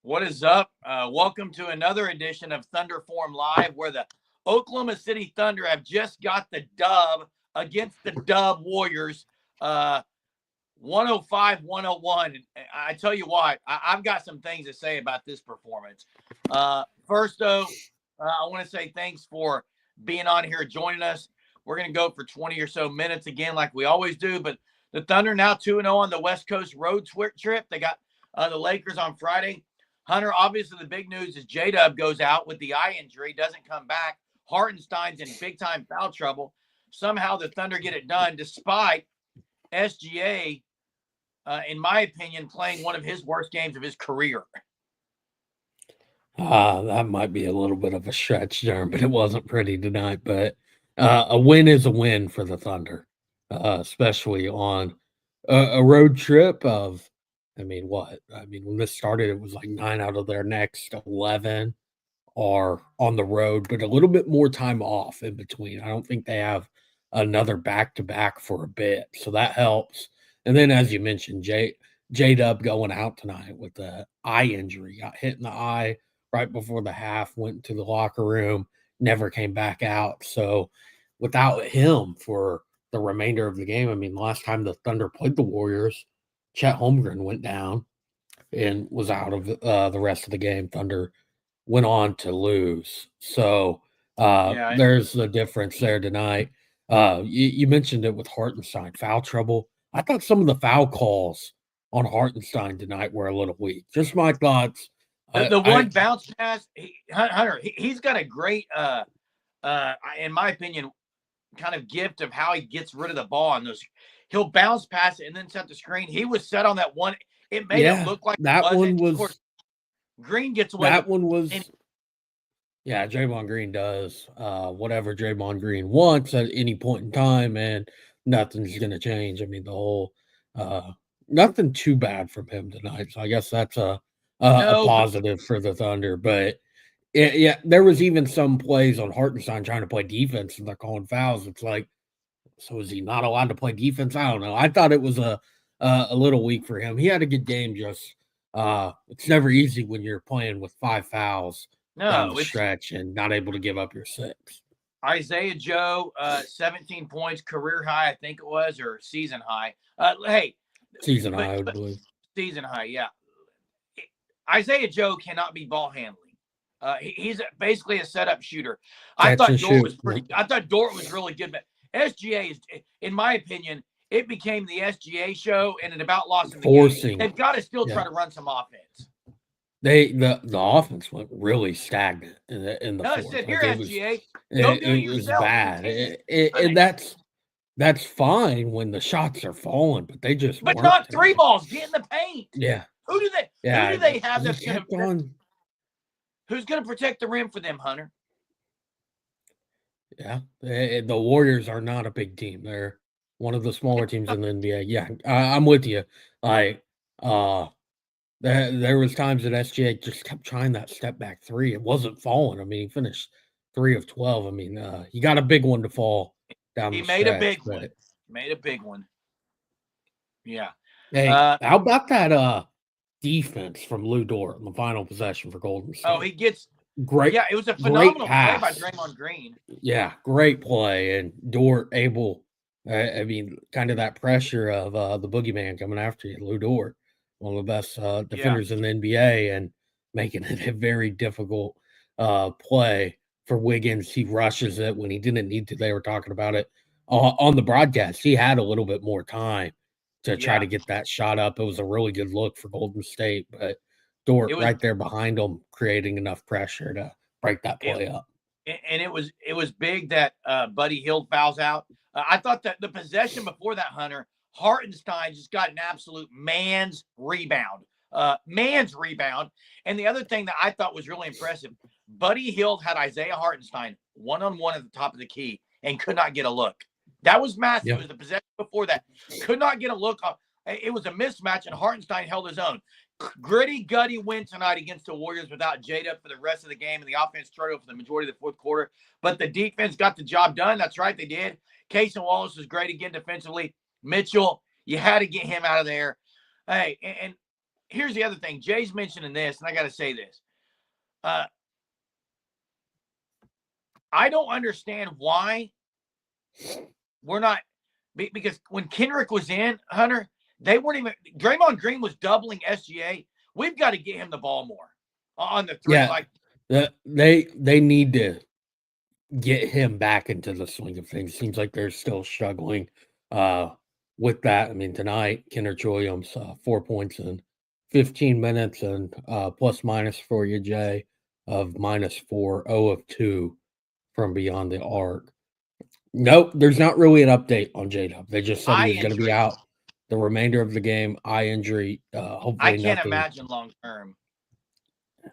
What is up? Welcome to another edition of Thunder Form Live, where the Oklahoma City Thunder have just got the dub against the Dub Warriors, 105-101. I tell you what, I've got some things to say about this performance. First, though, I want to say thanks for being on here, joining us. We're going to go for 20 or so minutes again, like we always do. But the Thunder now 2-0 on the West Coast road trip. They got the Lakers on Friday. Hunter, obviously the big news is J-Dub goes out with the eye injury, doesn't come back. Hartenstein's in big-time foul trouble. Somehow the Thunder get it done despite SGA, in my opinion, playing one of his worst games of his career. That might be a little bit of a stretch there, but it wasn't pretty tonight. But a win is a win for the Thunder, especially on a road trip of, when this started, it was like 9 out of their next 11 are on the road, but a little bit more time off in between. I don't think they have another back-to-back for a bit, so that helps. And then, as you mentioned, J-Dub going out tonight with the eye injury, got hit in the eye right before the half, went to the locker room, never came back out. So without him for the remainder of the game, last time the Thunder played the Warriors, Chet Holmgren went down and was out of the rest of the game. Thunder went on to lose. So there's the difference there tonight. You mentioned it with Hartenstein, foul trouble. I thought some of the foul calls on Hartenstein tonight were a little weak. Just my thoughts. The one bounce pass, Hunter, he's got a great, in my opinion, kind of gift of how he gets rid of the ball on those. He'll bounce pass it and then set the screen. He was set on that one. It made it look like that one was. Green gets away. That one was. Yeah, Draymond Green does whatever Draymond Green wants at any point in time, and nothing's going to change. The whole nothing too bad from him tonight. So I guess that's a positive for the Thunder. But there was even some plays on Hartenstein trying to play defense, and they're calling fouls. It's like, so is he not allowed to play defense? I don't know. I thought it was a little weak for him. He had a good game. Just it's never easy when you're playing with 5 fouls down the stretch and not able to give up your 6. Isaiah Joe, 17 points, career high, I think it was, or season high. Season high, I believe. Season high, yeah. Isaiah Joe cannot be ball handling. He's basically a setup shooter. I thought Dort was really good, but SGA is, in my opinion, it became the SGA show, and it about lost the forcing. They've got to still try to run some offense. The offense went really stagnant in the fourth. Here, SGA. It was bad, and that's fine when the shots are falling, but they just but not three balls. Get in the paint. Yeah. Who do they have that's going to? Who's going to protect the rim for them, Hunter? Yeah, the Warriors are not a big team. They're one of the smaller teams in the NBA. Yeah, I'm with you. There was times that SGA just kept trying that step back 3. It wasn't falling. He finished 3 of 12. He got a big one to fall down the stretch. He made a big one. Made a big one. Yeah. Hey, how about that defense from Lou Dort in the final possession for Golden State? Oh, he gets great. Yeah, it was a phenomenal play by Draymond Green. Yeah, great play. And Dort able, kind of that pressure of the boogeyman coming after you, Lou Dort. One of the best defenders in the NBA, and making it a very difficult play for Wiggins. He rushes it when he didn't need to. They were talking about it on the broadcast. He had a little bit more time to try to get that shot up. It was a really good look for Golden State, but Dort right there behind him, creating enough pressure to break that play up. And it was big that Buddy Hield fouls out. I thought that the possession before that, Hunter, Hartenstein just got an absolute man's rebound. And the other thing that I thought was really impressive, Buddy Hield had Isaiah Hartenstein one-on-one at the top of the key and could not get a look. That was massive. It was the possession before that. Could not get a look. It was a mismatch, and Hartenstein held his own. Gritty, gutty win tonight against the Warriors without J-Dub for the rest of the game, and the offense struggled for the majority of the fourth quarter. But the defense got the job done. That's right, they did. Case and Wallace was great again defensively. Mitchell, you had to get him out of there. Hey, and here's the other thing. Jay's mentioning this, and I got to say this. I don't understand why we're not, because when Kendrick was in, Hunter, they weren't even, Draymond Green was doubling SGA. We've got to get him the ball more on the three. Yeah, Like they need to get him back into the swing of things. Seems like they're still struggling with that. I mean, tonight, Kendrick Williams, 4 points in 15 minutes and plus minus for you, Jay, of -4, 0 of 2 from beyond the arc. Nope, there's not really an update on J-Dub. They just said he eye was going to be injury. out the remainder of the game, eye injury. I Hopefully can't nothing. imagine long term.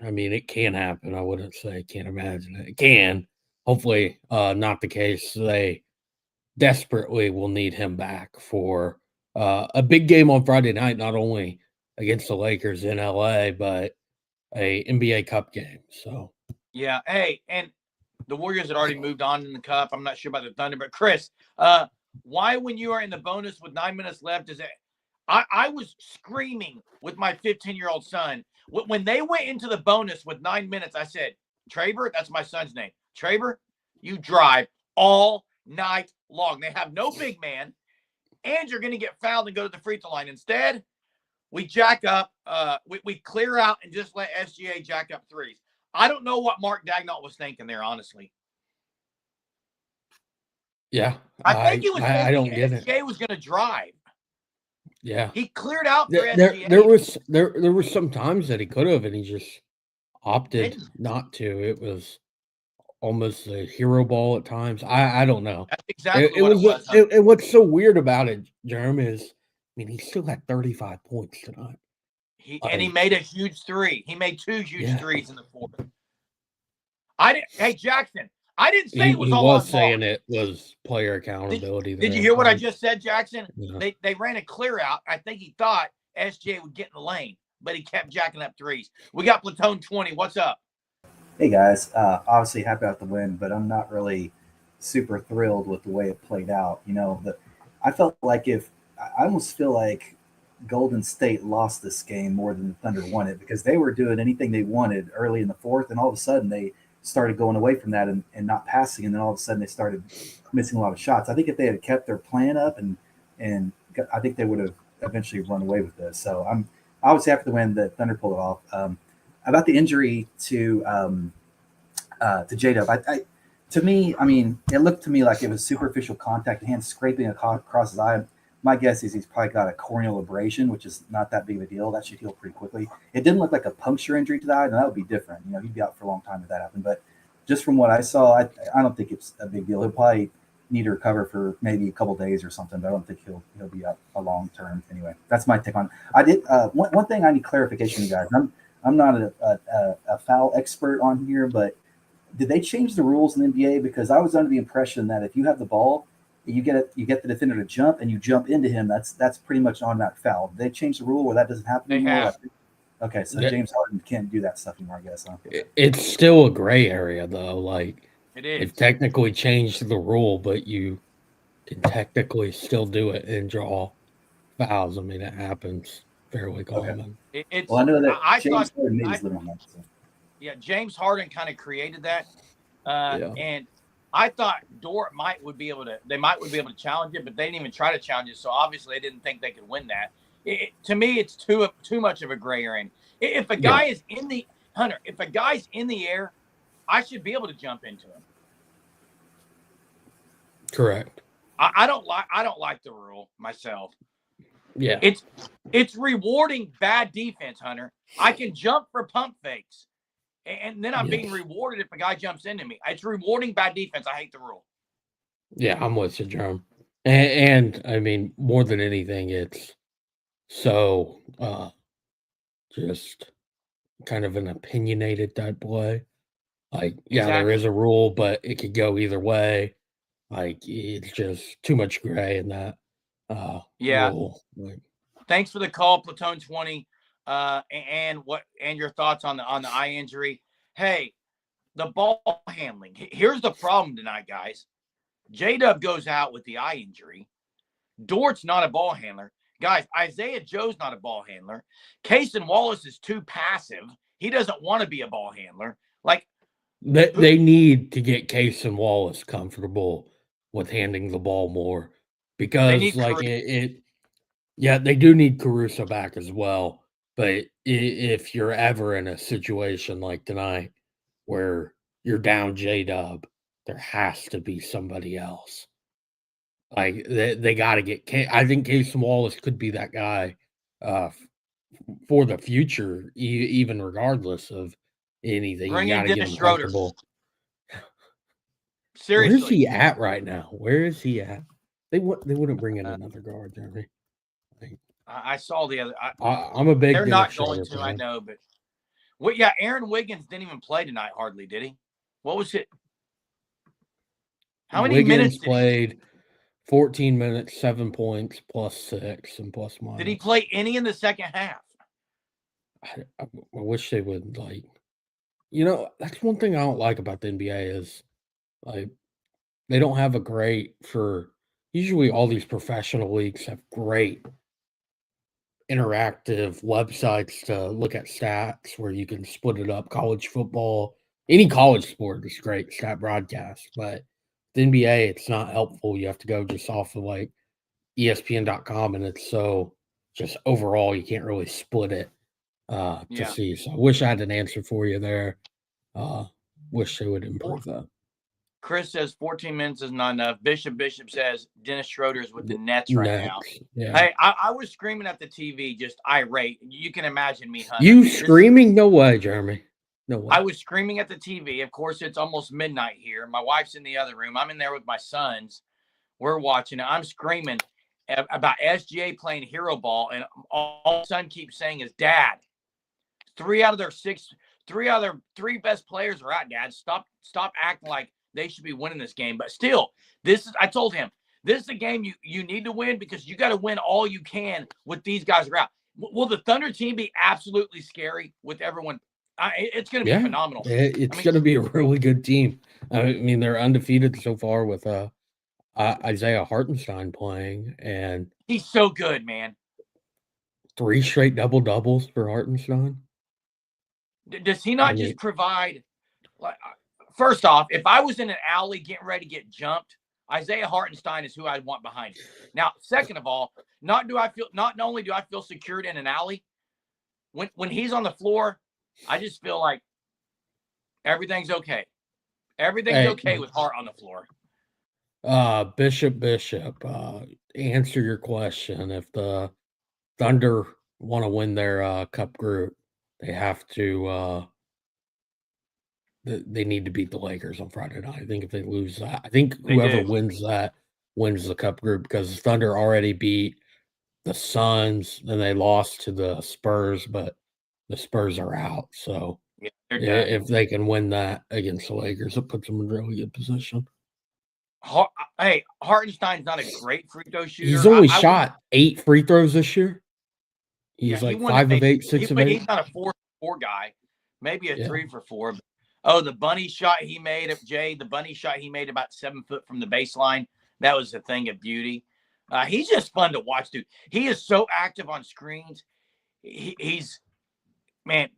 I mean, it can happen. I wouldn't say can't imagine it. It can. Hopefully, not the case. They desperately will need him back for a big game on Friday night, not only against the Lakers in LA, but a NBA Cup game. So, Yeah. Hey, and the Warriors had already moved on in the Cup. I'm not sure about the Thunder, but Chris, why when you are in the bonus with 9 minutes left is it? I was screaming with my 15-year-old son when they went into the bonus with 9 minutes. I said, Traver, that's my son's name. Traver, you drive all night long. They have no big man, and you're going to get fouled and go to the free throw line. Instead, we jack up, we clear out and just let SGA jack up threes. I don't know what Mark Dagnall was thinking there, honestly. yeah, I think he was I thinking don't get it. SGA was going to drive. Yeah, He cleared out for there SGA. there were some times that he could have, and he just opted not to. It was almost a hero ball at times. I don't know. That's exactly It what it was was. and what's so weird about it, Jeremy, is I mean he still had 35 points tonight. He made a huge three. He made two huge threes in the fourth. Hey Jackson, I didn't say it was he all was on saying Mark. it was player accountability. Did you hear what I just said, Jackson? Yeah. They ran a clear out. I think he thought SJ would get in the lane, but he kept jacking up threes. We got Platoon 20. What's up? Hey guys, obviously happy about the win, but I'm not really super thrilled with the way it played out. I felt like I almost feel like Golden State lost this game more than the Thunder won it because they were doing anything they wanted early in the fourth, and all of a sudden they started going away from that and not passing, and then all of a sudden they started missing a lot of shots. I think if they had kept their plan up and I think they would have eventually run away with this. So I'm obviously happy to win. The Thunder pulled it off. About the injury to J-Dub, to me, I mean, it looked to me like it was superficial contact, hand scraping across his eye. My guess is he's probably got a corneal abrasion, which is not that big of a deal. That should heal pretty quickly. It didn't look like a puncture injury to the eye, and that would be different. He'd be out for a long time if that happened. But just from what I saw, I don't think it's a big deal. He'll probably need to recover for maybe a couple of days or something, but I don't think he'll be out a long term. Anyway, that's my take on it. I did one thing I need clarification, you guys. I'm not a foul expert on here, but did they change the rules in the NBA? Because I was under the impression that if you have the ball, you get the defender to jump and you jump into him. That's pretty much an automatic foul. Did they change the rule where that doesn't happen anymore? Okay, so James Harden can't do that stuff anymore, I guess. Huh? It's still a gray area, though. Like it is. They've technically changed the rule, but you can technically still do it and draw fouls. I mean, it happens fairly common. Okay. Well, I know that James Harden made his living on that. So. Yeah, James Harden kind of created that, and I thought Dort would be able to challenge it, but they didn't even try to challenge it. So obviously, they didn't think they could win that. To me, it's too much of a gray area. If a guy is in the if a guy's in the air, I should be able to jump into him. Correct. I don't like the rule myself. Yeah, it's rewarding bad defense, Hunter. I can jump for pump fakes. And then I'm being rewarded if a guy jumps into me. It's rewarding bad defense. I hate the rule. Yeah, I'm with you, Jerome. And I mean, more than anything, it's so just kind of an opinionated type play. Like, there is a rule, but it could go either way. Like, it's just too much gray in that rule. Like, thanks for the call, Platoon 20. And your thoughts on the eye injury. Hey, the ball handling. Here's the problem tonight, guys. J-Dub goes out with the eye injury. Dort's not a ball handler. Guys, Isaiah Joe's not a ball handler. Cason Wallace is too passive. He doesn't want to be a ball handler. Like They need to get Case and Wallace comfortable with handing the ball more because, need like, Caruso. yeah, they do need Caruso back as well. But if you're ever in a situation like tonight where you're down J-Dub, there has to be somebody else. Like, they got to get I think Case and Wallace could be that guy for the future, even regardless of anything. Bring You in got to get Dennis him Schroeder. comfortable. Seriously. Where's he at right now? Where is he at? They wouldn't bring in another guard, Jeremy. I saw the other. I'm a big. They're Dennis not Schroeder going to. fan. I know, but well, yeah. Aaron Wiggins didn't even play tonight, hardly, did he? What was it? How many Wiggins minutes played? 14 minutes, 7 points, +6 and plus minus. Did he play any in the second half? I wish they would, like, you know, that's one thing I don't like about the NBA is, like, they don't have a great for usually all these professional leagues have great interactive websites to look at stats where you can split it up. College football, any college sport is great stat broadcast, but the NBA, it's not helpful. You have to go just off of like ESPN.com, and it's so just overall you can't really split it to see. So I wish I had an answer for you there. Wish they would improve that. Chris says 14 minutes is not enough. Bishop says Dennis Schroeder's with the Nets right now. Yeah. Hey, I was screaming at the TV, just irate. You can imagine me, Hunter. You screaming? No way, Jeremy. No way. I was screaming at the TV. Of course, it's almost midnight here. My wife's in the other room. I'm in there with my sons. We're watching it. I'm screaming about SGA playing hero ball, and all son keeps saying is, Dad, three out of their three best players are out, Dad. Stop acting like they should be winning this game. But still, I told him, this is a game you need to win because you got to win all you can with these guys are out. Will the Thunder team be absolutely scary with everyone? It's going to be phenomenal. It's going to be a really good team. I mean, they're undefeated so far with Isaiah Hartenstein playing, and he's so good, man. 3 straight double-doubles for Hartenstein. Does he not just provide? Like, first off, if I was in an alley getting ready to get jumped, Isaiah Hartenstein is who I'd want behind me. Now, second of all, not only do I feel secured in an alley, when he's on the floor, I just feel like everything's okay. Everything's okay with Hart on the floor. Bishop, answer your question. If the Thunder want to win their cup group, they have to they need to beat the Lakers on Friday night. I think if they lose that, I think whoever wins that wins the cup group because the Thunder already beat the Suns, then they lost to the Spurs, but the Spurs are out. So if they can win that against the Lakers, it puts them in really good position. Hey, Hartenstein's not a great free throw shooter. He's only shot 8 free throws this year. He's like 5 of 8, 6 of 8. He's not a 4-4 guy. Maybe a 3 for 4. Oh, the bunny shot he made of Jay. The bunny shot he made about 7 foot from the baseline. That was a thing of beauty. He's just fun to watch, dude. He is so active on screens. He's man,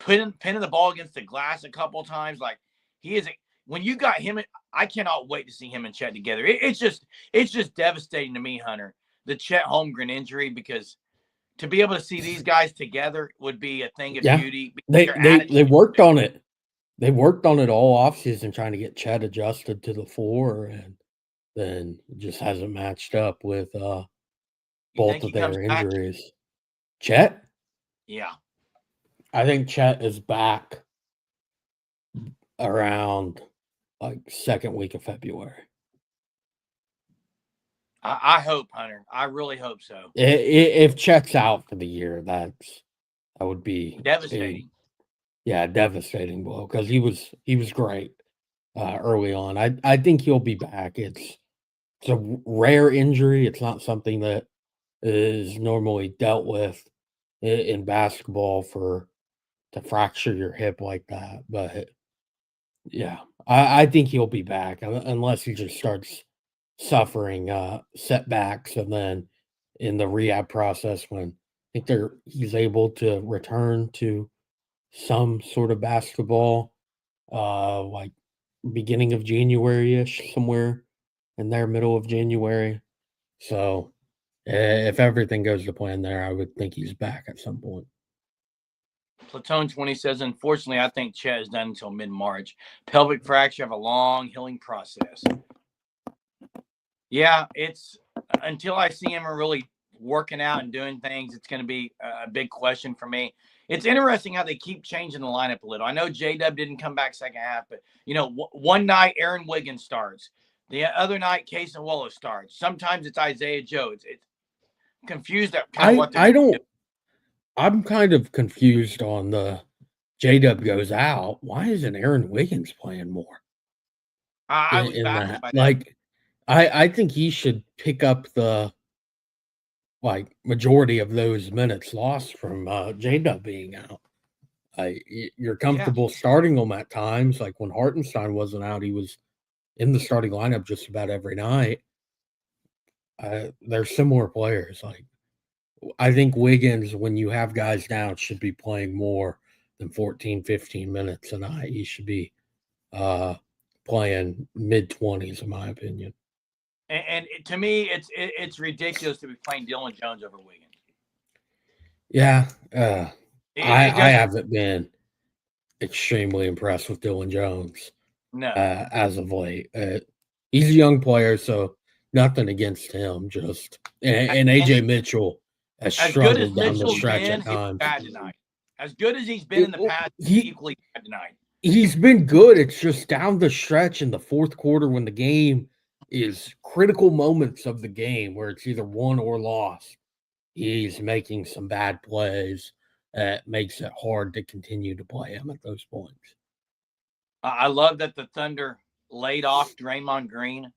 pinning the ball against the glass a couple of times. Like he is. When you got him, I cannot wait to see him and Chet together. It's just devastating to me, Hunter, the Chet Holmgren injury, because to be able to see these guys together would be a thing of beauty. They worked on it. They worked on it all offseason trying to get Chet adjusted to the floor, and then it just hasn't matched up with both of their injuries. Back? Chet? Yeah. I think Chet is back around like second week of February. I hope, Hunter. I really hope so. If Chet's out for the year, that would be devastating. Devastating blow because he was great early on. I think he'll be back. It's a rare injury. It's not something that is normally dealt with in basketball to fracture your hip like that. But yeah, I think he'll be back unless he just starts suffering setbacks and then in the rehab process when I think he's able to return to some sort of basketball, like beginning of January-ish, somewhere in there, middle of January. So if everything goes to plan there, I would think he's back at some point. Platoon 20 says, unfortunately, I think Chet is done until mid-March. Pelvic fracture have a long healing process. Yeah, it's until I see him really working out and doing things, it's going to be a big question for me. It's interesting how they keep changing the lineup a little. I know J-Dub didn't come back second half, but, one night Aaron Wiggins starts. The other night, Case and Wallace starts. Sometimes it's Isaiah Joe. It's confused at kind of what they're doing. I'm kind of confused on the J-Dub goes out. Why isn't Aaron Wiggins playing more? I was baffled by that. Like, I think he should pick up the majority of those minutes lost from J-Dub being out. You're comfortable starting him at times. Like when Hartenstein wasn't out, he was in the starting lineup just about every night. They're similar players. Like I think Wiggins, when you have guys down, should be playing more than 14, 15 minutes a night. He should be playing mid-20s, in my opinion. And to me, it's ridiculous to be playing Dylan Jones over Wiggins. Yeah, I haven't been extremely impressed with Dylan Jones. No, as of late, he's a young player, so nothing against him. Just and AJ Mitchell has struggled down the stretch at times. Bad tonight. As good as he's been in the past, equally bad tonight. He's been good. It's just down the stretch in the fourth quarter when the game is critical moments of the game where it's either won or lost. He's making some bad plays that makes it hard to continue to play him at those points. I love that the Thunder laid off Draymond Green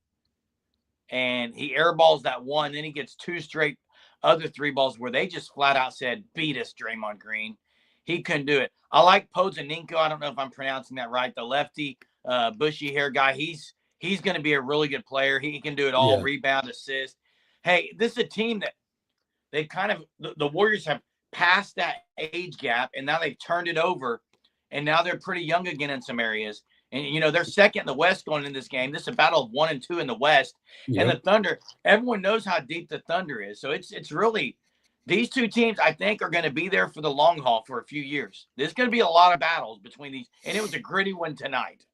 and he airballs that one. Then he gets two straight other three balls where they just flat out said, beat us, Draymond Green. He couldn't do it. I like Pozaninko. I don't know if I'm pronouncing that right. The lefty, bushy hair guy. He's going to be a really good player. He can do it all, rebound, assist. Hey, this is a team that they kind of the Warriors have passed that age gap, and now they've turned it over, and now they're pretty young again in some areas. And, they're second in the West going into this game. This is a battle of 1 and 2 in the West. Yep. And the Thunder, everyone knows how deep the Thunder is. So it's really these two teams, I think, are going to be there for the long haul for a few years. There's going to be a lot of battles between these. And it was a gritty one tonight.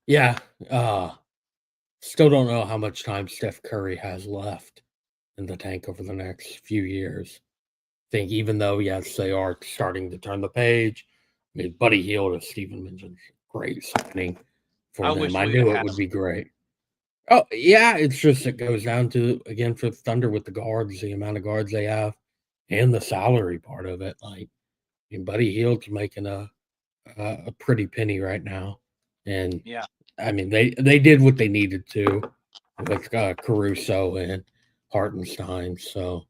Yeah. Still don't know how much time Steph Curry has left in the tank over the next few years. I think even though, yes, they are starting to turn the page. I mean, Buddy Hield, as Stephen mentioned, great signing for them. I knew it would be great. Oh, yeah, it's just it goes down to, again, for Thunder with the guards, the amount of guards they have, and the salary part of it. Like, I mean, Buddy Hield's making a pretty penny right now. And, yeah, I mean, they did what they needed to with Caruso and Hartenstein, so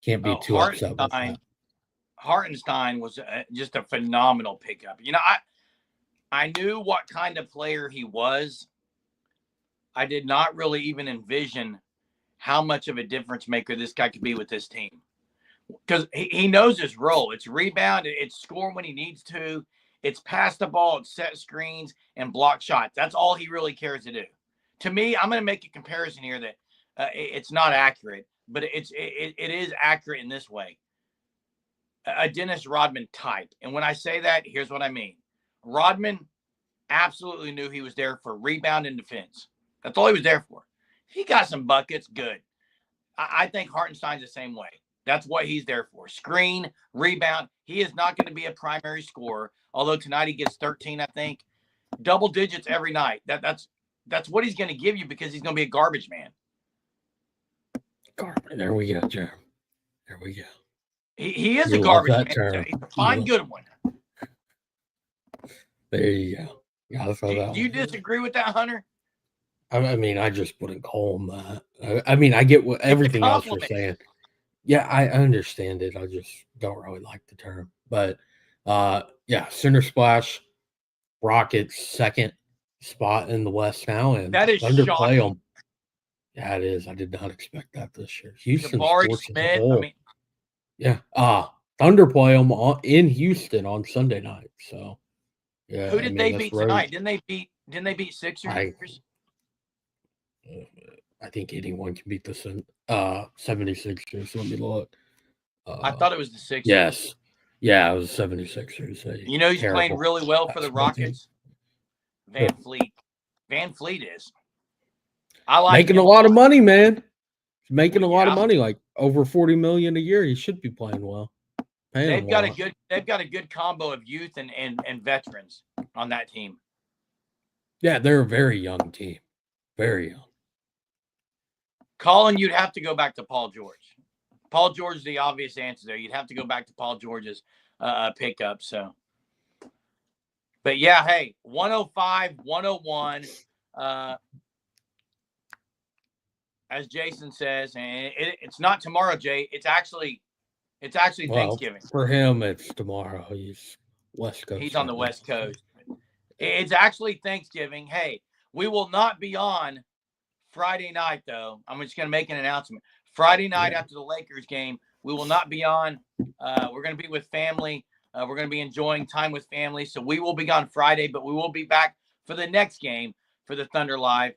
can't be too upset with that. Hartenstein was just a phenomenal pickup. I knew what kind of player he was. I did not really even envision how much of a difference maker this guy could be with this team. Because he knows his role. It's rebound, it's score when he needs to, it's pass the ball, it's set screens, and block shots. That's all he really cares to do. To me, I'm going to make a comparison here that it's not accurate, but it is accurate in this way. A Dennis Rodman type. And when I say that, here's what I mean. Rodman absolutely knew he was there for rebound and defense. That's all he was there for. He got some buckets, good. I think Hartenstein's the same way. That's what he's there for. Screen, rebound. He is not going to be a primary scorer, although tonight he gets 13, I think. Double digits every night. That's what he's going to give you because he's going to be a garbage man. There we go, Jeremy. There we go. He is a garbage man. He's a fine, good one. There you go. Do you disagree with that, Hunter? I mean, I just wouldn't call him that. I mean, I get what everything else you're saying. Yeah, I understand it. I just don't really like the term. But, Center Splash, Rockets second spot in the West now, and that is underplay them. Yeah, it is. I did not expect that this year. Houston Jabari sports as a Smith. whole. I mean, Yeah. Thunder play them in Houston on Sunday night. So yeah, who I did mean they this beat road. tonight? Didn't they beat Sixers? I think anyone can beat the 76ers. Let me look. I thought it was the Sixers. Yes. Yeah, it was 76ers. You know who's playing really well for the Rockets? Van Fleet. Van Fleet is. I like making him a lot of money, man. He's making a lot of Yeah. money, like over $40 million a year. He should be playing well. They've got a good combo of youth and veterans on that team. Yeah, they're a very young team. Very young. Colin, you'd have to go back to Paul George. Paul George is the obvious answer there. You'd have to go back to Paul George's pickup. So, but yeah, hey, 105, 101. As Jason says, and it's not tomorrow, Jay. It's actually Thanksgiving. For him, it's tomorrow. He's West Coast. He's on the West Coast. It's actually Thanksgiving. Hey, we will not be on Friday night, though. I'm just going to make an announcement. Friday night after the Lakers game, we will not be on. We're going to be with family. We're going to be enjoying time with family. So we will be on Friday, but we will be back for the next game for the Thunder Live,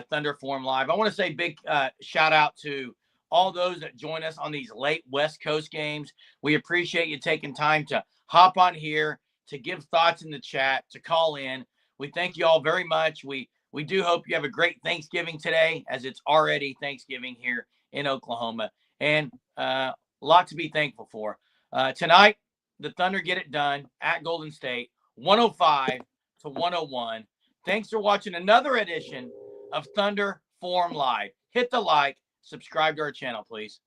Thunder Forum Live. I want to say big shout out to all those that join us on these late West Coast games. We appreciate you taking time to hop on here, to give thoughts in the chat, to call in. We thank you all very much. We do hope you have a great Thanksgiving today, as it's already Thanksgiving here in Oklahoma, and a lot to be thankful for. Tonight, the Thunder get it done at Golden State, 105-101. Thanks for watching another edition of Thunder Forum Live. Hit the like, subscribe to our channel, please.